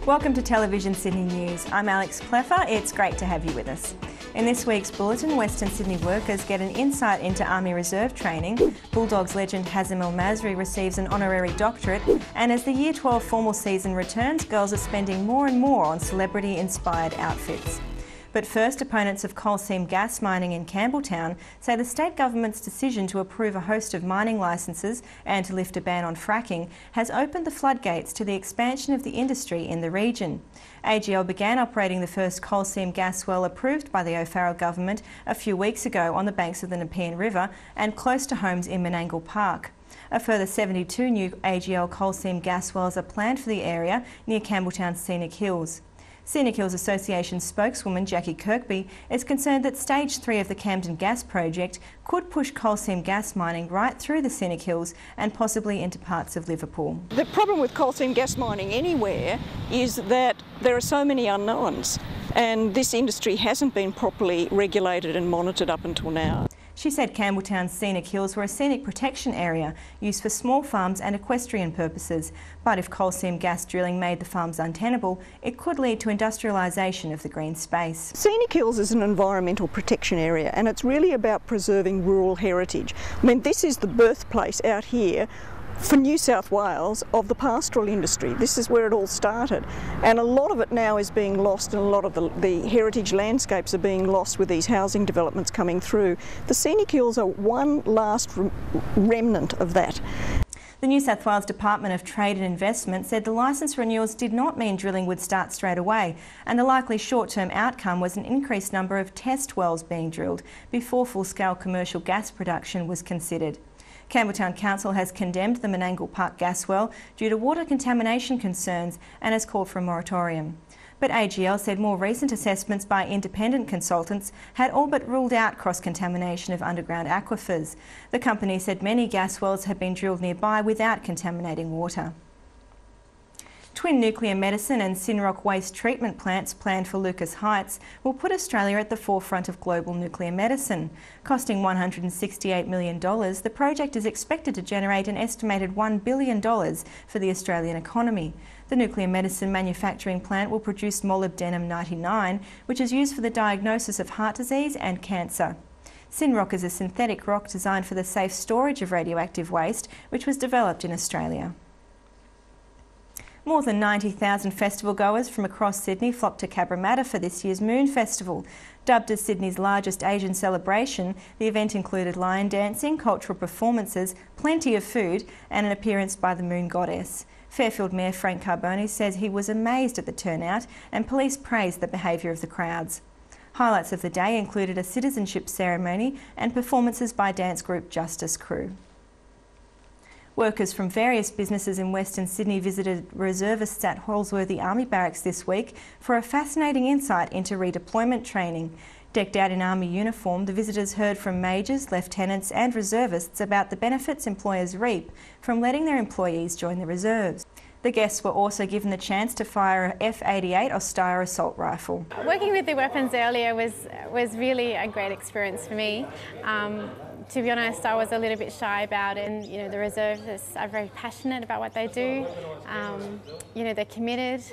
Welcome to Television Sydney News. I'm Alex Pleffer. It's great to have you with us. In this week's bulletin, Western Sydney workers get an insight into Army Reserve training, Bulldogs legend Hazem El Masri receives an honorary doctorate, and as the Year 12 formal season returns, girls are spending more and more on celebrity-inspired outfits. But first, opponents of coal seam gas mining in Campbelltown say the state government's decision to approve a host of mining licences and to lift a ban on fracking has opened the floodgates to the expansion of the industry in the region. AGL began operating the first coal seam gas well approved by the O'Farrell government a few weeks ago on the banks of the Nepean River and close to homes in Menangle Park. A further 72 new AGL coal seam gas wells are planned for the area near Campbelltown's Scenic Hills. Scenic Hills Association spokeswoman Jackie Kirkby is concerned that Stage 3 of the Camden Gas project could push coal seam gas mining right through the Scenic Hills and possibly into parts of Liverpool. The problem with coal seam gas mining anywhere is that there are so many unknowns, and this industry hasn't been properly regulated and monitored up until now. She said Campbelltown's Scenic Hills were a scenic protection area used for small farms and equestrian purposes. But if coal seam gas drilling made the farms untenable, it could lead to industrialisation of the green space. Scenic Hills is an environmental protection area, and it's really about preserving rural heritage. I mean, this is the birthplace out here for New South Wales of the pastoral industry. This is where it all started, and a lot of it now is being lost, and a lot of the heritage landscapes are being lost with these housing developments coming through. The Scenic Hills are one last remnant of that. The New South Wales Department of Trade and Investment said the licence renewals did not mean drilling would start straight away, and the likely short-term outcome was an increased number of test wells being drilled before full-scale commercial gas production was considered. Campbelltown Council has condemned the Menangle Park gas well due to water contamination concerns and has called for a moratorium. But AGL said more recent assessments by independent consultants had all but ruled out cross-contamination of underground aquifers. The company said many gas wells had been drilled nearby without contaminating water. Twin nuclear medicine and Synrock waste treatment plants planned for Lucas Heights will put Australia at the forefront of global nuclear medicine. Costing $168 million, the project is expected to generate an estimated $1 billion for the Australian economy. The nuclear medicine manufacturing plant will produce molybdenum-99, which is used for the diagnosis of heart disease and cancer. Synrock is a synthetic rock designed for the safe storage of radioactive waste, which was developed in Australia. More than 90,000 festival goers from across Sydney flocked to Cabramatta for this year's Moon Festival. Dubbed as Sydney's largest Asian celebration, the event included lion dancing, cultural performances, plenty of food and an appearance by the Moon Goddess. Fairfield Mayor Frank Carbone says he was amazed at the turnout and police praised the behaviour of the crowds. Highlights of the day included a citizenship ceremony and performances by dance group Justice Crew. Workers from various businesses in Western Sydney visited reservists at Holsworthy Army Barracks this week for a fascinating insight into redeployment training. Decked out in army uniform, the visitors heard from majors, lieutenants and reservists about the benefits employers reap from letting their employees join the reserves. The guests were also given the chance to fire a F88 or Steyr assault rifle. Working with the weapons earlier was really a great experience for me. To be honest, I was a little bit shy about it. And, you know, the reservists are very passionate about what they do. You know, they're committed.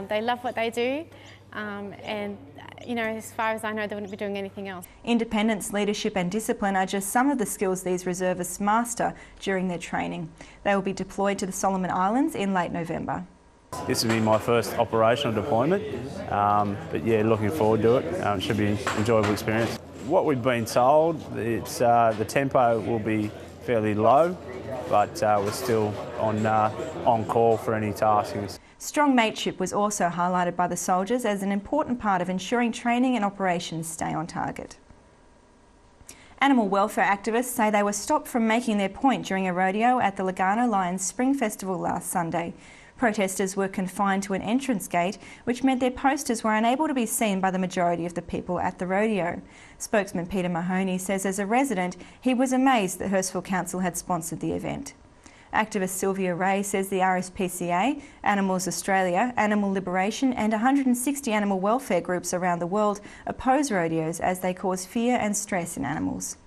They love what they do. And, you know, as far as I know, they wouldn't be doing anything else. Independence, leadership and discipline are just some of the skills these reservists master during their training. They will be deployed to the Solomon Islands in late November. This will be my first operational deployment, but yeah, looking forward to it. It should be an enjoyable experience. What we've been told, it's the tempo will be fairly low, but we're still on call for any taskings. Strong mateship was also highlighted by the soldiers as an important part of ensuring training and operations stay on target. Animal welfare activists say they were stopped from making their point during a rodeo at the Lugano Lions Spring Festival last Sunday. Protesters were confined to an entrance gate, which meant their posters were unable to be seen by the majority of the people at the rodeo. Spokesman Peter Mahoney says as a resident, he was amazed that Hurstville Council had sponsored the event. Activist Sylvia Ray says the RSPCA, Animals Australia, Animal Liberation and 160 animal welfare groups around the world oppose rodeos as they cause fear and stress in animals.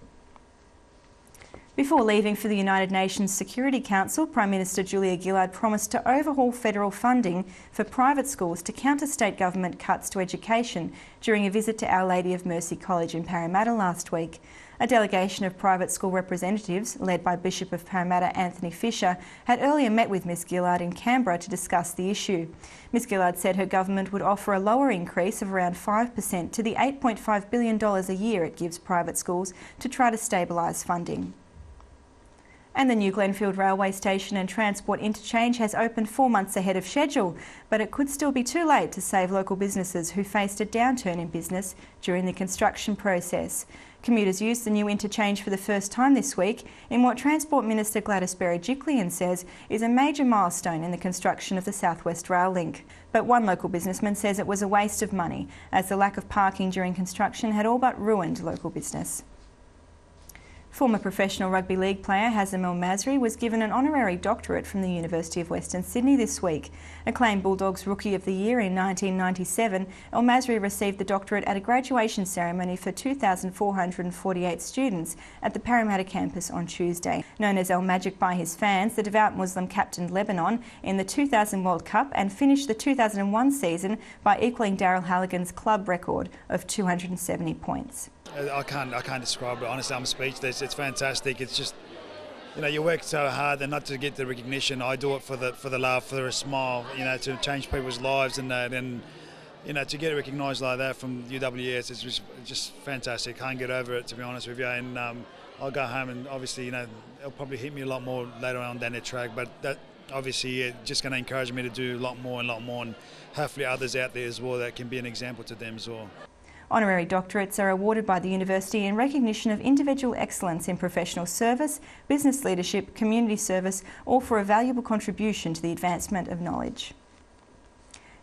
Before leaving for the United Nations Security Council, Prime Minister Julia Gillard promised to overhaul federal funding for private schools to counter state government cuts to education during a visit to Our Lady of Mercy College in Parramatta last week. A delegation of private school representatives, led by Bishop of Parramatta Anthony Fisher, had earlier met with Ms Gillard in Canberra to discuss the issue. Ms Gillard said her government would offer a lower increase of around 5% to the $8.5 billion a year it gives private schools to try to stabilise funding. And the new Glenfield Railway Station and Transport Interchange has opened 4 months ahead of schedule, but it could still be too late to save local businesses who faced a downturn in business during the construction process. Commuters used the new interchange for the first time this week in what Transport Minister Gladys Berejiklian says is a major milestone in the construction of the South West Rail Link. But one local businessman says it was a waste of money, as the lack of parking during construction had all but ruined local business. Former professional rugby league player Hazem El Masri was given an honorary doctorate from the University of Western Sydney this week. Acclaimed Bulldogs Rookie of the Year in 1997, El Masri received the doctorate at a graduation ceremony for 2,448 students at the Parramatta campus on Tuesday. Known as El Magic by his fans, the devout Muslim captained Lebanon in the 2000 World Cup and finished the 2001 season by equalling Daryl Halligan's club record of 270 points. I can't describe it. Honestly, I'm speechless. It's fantastic. It's just, you work so hard and not to get the recognition. I do it for the love, for a smile, to change people's lives and that. And, to get recognised like that from UWS is just fantastic. Can't get over it, to be honest with you. And I'll go home and obviously, it'll probably hit me a lot more later on down the track. But that obviously just going to encourage me to do a lot more, and hopefully others out there as well that can be an example to them as well. Honorary doctorates are awarded by the university in recognition of individual excellence in professional service, business leadership, community service, or for a valuable contribution to the advancement of knowledge.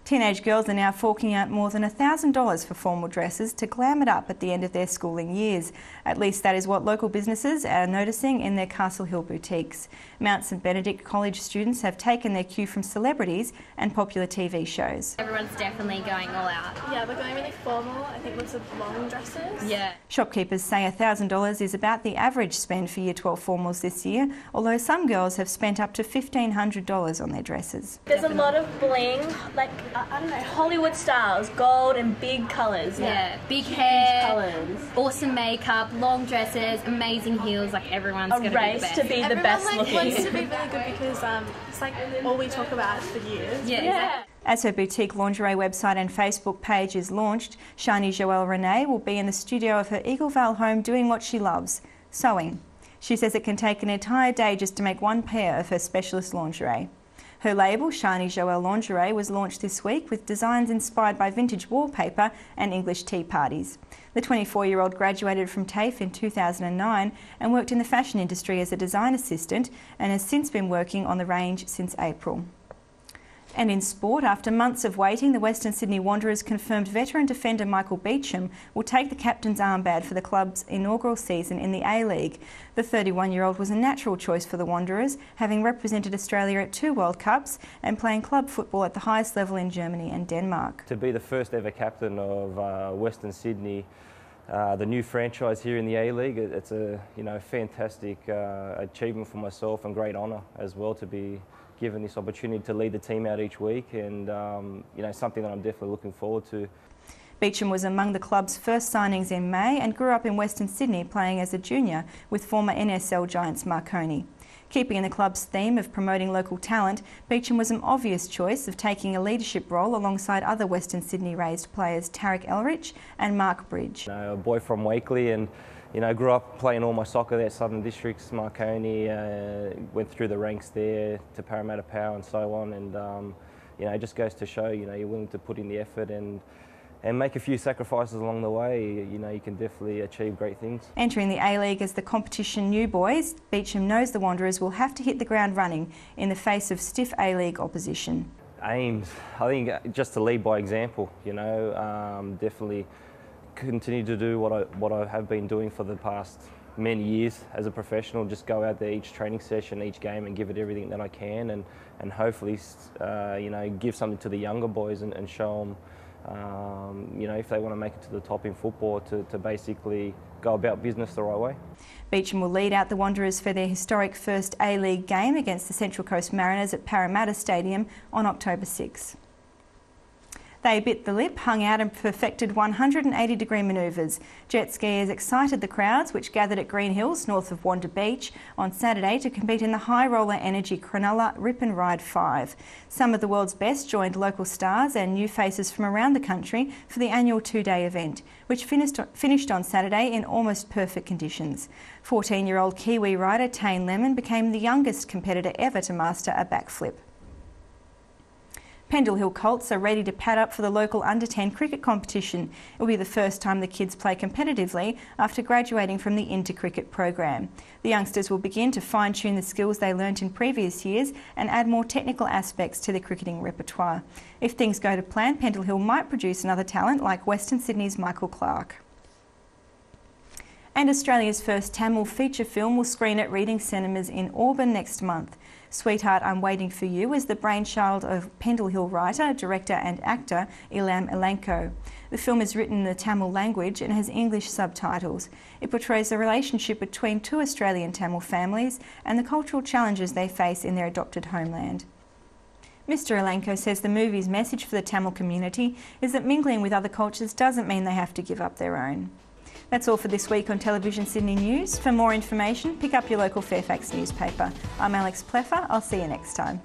Teenage girls are now forking out more than $1,000 for formal dresses to glam it up at the end of their schooling years. At least that is what local businesses are noticing in their Castle Hill boutiques. Mount St Benedict College students have taken their cue from celebrities and popular TV shows. Everyone's definitely going all out. Yeah, we're going really formal. I think lots of long dresses. Yeah. Shopkeepers say $1,000 is about the average spend for Year 12 formals this year, although some girls have spent up to $1,500 on their dresses. There's a lot of bling, like, I don't know, Hollywood styles, gold and big colours. Yeah, big hair, colours, awesome makeup, long dresses, amazing heels, like everyone's going to be the best. To be the best looking. Everyone wants to be really good because it's like all we talk about for years. Yeah, exactly. As her boutique lingerie website and Facebook page is launched, Shani Joelle Renee will be in the studio of her Eagle Vale home doing what she loves, sewing. She says it can take an entire day just to make one pair of her specialist lingerie. Her label, Shani Joelle Lingerie, was launched this week with designs inspired by vintage wallpaper and English tea parties. The 24-year-old graduated from TAFE in 2009 and worked in the fashion industry as a design assistant and has since been working on the range since April. And in sport, after months of waiting, the Western Sydney Wanderers confirmed veteran defender Michael Beecham will take the captain's armband for the club's inaugural season in the A-League. The 31-year-old was a natural choice for the Wanderers, having represented Australia at 2 World Cups and playing club football at the highest level in Germany and Denmark. To be the first ever captain of Western Sydney, the new franchise here in the A-League, it's a fantastic achievement for myself and great honour as well to be given this opportunity to lead the team out each week, and something that I'm definitely looking forward to. Beecham was among the club's first signings in May and grew up in Western Sydney playing as a junior with former NSL giants Marconi. Keeping in the club's theme of promoting local talent, Beecham was an obvious choice of taking a leadership role alongside other Western Sydney-raised players Tarek Elrich and Mark Bridge. A boy from Wakeley, and grew up playing all my soccer there at Southern Districts, Marconi, went through the ranks there to Parramatta Power and so on, and it just goes to show, you're willing to put in the effort and make a few sacrifices along the way, you can definitely achieve great things. Entering the A-League as the competition new boys, Beecham knows the Wanderers will have to hit the ground running in the face of stiff A-League opposition. Aims, I think just to lead by example, definitely continue to do what I have been doing for the past many years as a professional. Just go out there each training session, each game, and give it everything that I can, and hopefully give something to the younger boys and show them if they want to make it to the top in football, to basically go about business the right way. Beecham will lead out the Wanderers for their historic first A-League game against the Central Coast Mariners at Parramatta Stadium on October 6. They bit the lip, hung out and perfected 180-degree manoeuvres. Jet skiers excited the crowds, which gathered at Green Hills, north of Wanda Beach, on Saturday to compete in the High Roller Energy Cronulla Rip and Ride 5. Some of the world's best joined local stars and new faces from around the country for the annual two-day event, which finished on Saturday in almost perfect conditions. 14-year-old Kiwi rider Tane Lemon became the youngest competitor ever to master a backflip. Pendle Hill Colts are ready to pad up for the local under-10 cricket competition. It will be the first time the kids play competitively after graduating from the inter-cricket program. The youngsters will begin to fine-tune the skills they learnt in previous years and add more technical aspects to their cricketing repertoire. If things go to plan, Pendle Hill might produce another talent like Western Sydney's Michael Clark. And Australia's first Tamil feature film will screen at Reading Cinemas in Auburn next month. Sweetheart, I'm Waiting for You is the brainchild of Pendle Hill writer, director and actor Ilam Elanco. The film is written in the Tamil language and has English subtitles. It portrays the relationship between two Australian Tamil families and the cultural challenges they face in their adopted homeland. Mr. Elanco says the movie's message for the Tamil community is that mingling with other cultures doesn't mean they have to give up their own. That's all for this week on Television Sydney News. For more information, pick up your local Fairfax newspaper. I'm Alex Pleffer. I'll see you next time.